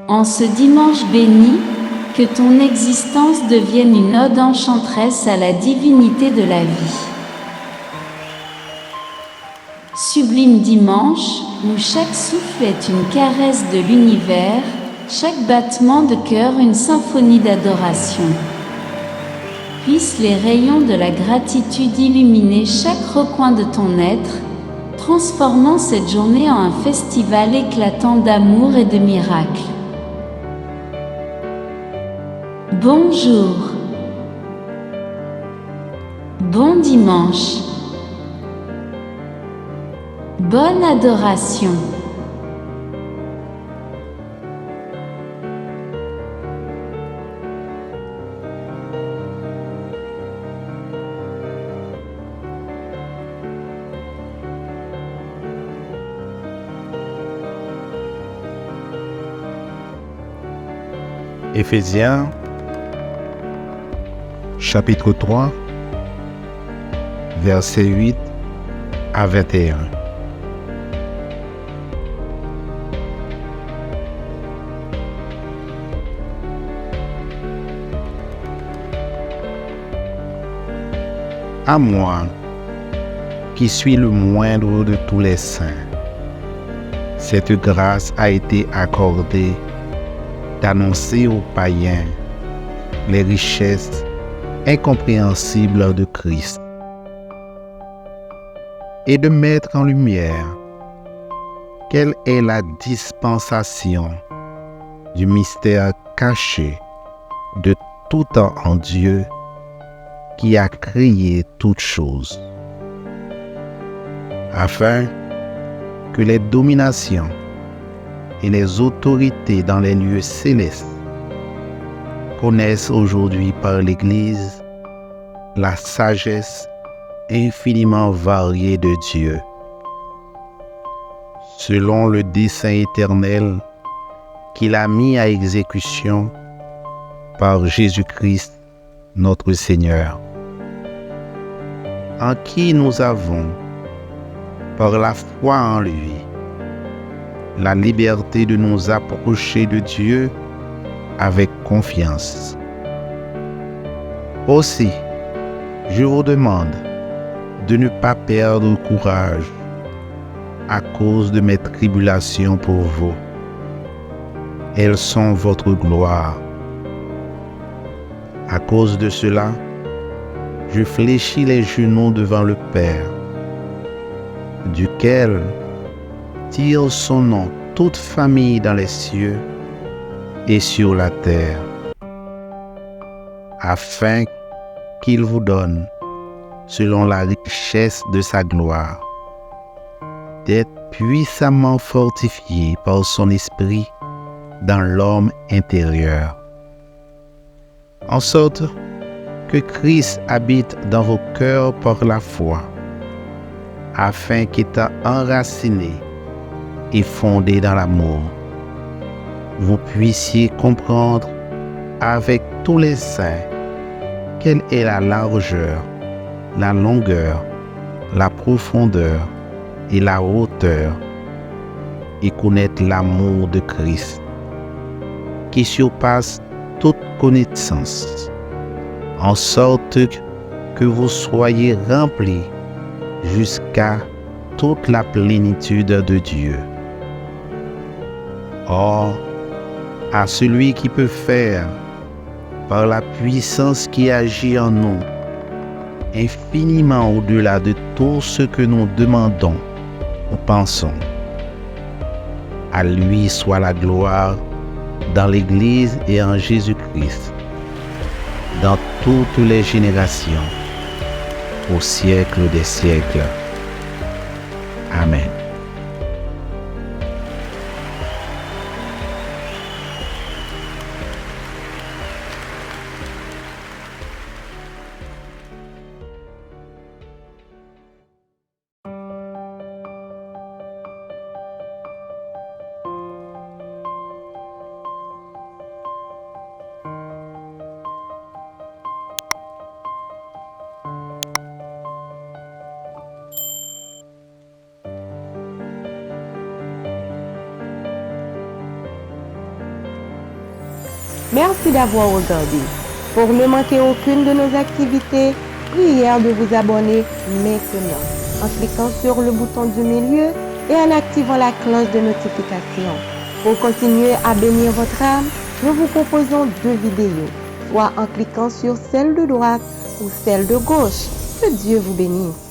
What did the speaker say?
En ce dimanche béni, que ton existence devienne une ode enchanteresse à la divinité de la vie. Sublime dimanche, où chaque souffle est une caresse de l'univers, chaque battement de cœur une symphonie d'adoration. Puissent les rayons de la gratitude illuminer chaque recoin de ton être, transformant cette journée en un festival éclatant d'amour et de miracles. Bonjour. Bon dimanche. Bonne adoration. Éphésiens, chapitre 3, versets 8 à 21. À moi, qui suis le moindre de tous les saints, cette grâce a été accordée d'annoncer aux païens les richesses incompréhensibles de Christ et de mettre en lumière quelle est la dispensation du mystère caché de tout temps en Dieu qui a créé toutes choses, afin que les dominations et les autorités dans les lieux célestes connaissent aujourd'hui par l'Église la sagesse infiniment variée de Dieu, selon le dessein éternel qu'il a mis à exécution par Jésus-Christ notre Seigneur, en qui nous avons, par la foi en lui, la liberté de nous approcher de Dieu avec confiance. Aussi, je vous demande de ne pas perdre courage à cause de mes tribulations pour vous. Elles sont votre gloire. À cause de cela, je fléchis les genoux devant le Père, duquel tire son nom toute famille dans les cieux et sur la terre, afin qu'il vous donne, selon la richesse de sa gloire, d'être puissamment fortifié par son esprit dans l'homme intérieur, en sorte que Christ habite dans vos cœurs par la foi, afin qu'étant enraciné et fondé dans l'amour, vous puissiez comprendre avec tous les saints quelle est la largeur, la longueur, la profondeur et la hauteur, et connaître l'amour de Christ, qui surpasse toute connaissance, en sorte que vous soyez remplis jusqu'à toute la plénitude de Dieu. Or, à celui qui peut faire, par la puissance qui agit en nous, infiniment au-delà de tout ce que nous demandons ou pensons. À lui soit la gloire dans l'Église et en Jésus-Christ, dans toutes les générations, au siècle des siècles. Amen. Merci d'avoir regardé. Pour ne manquer aucune de nos activités, prière de vous abonner maintenant en cliquant sur le bouton du milieu et en activant la cloche de notification. Pour continuer à bénir votre âme, nous vous proposons 2 vidéos, soit en cliquant sur celle de droite ou celle de gauche. Que Dieu vous bénisse.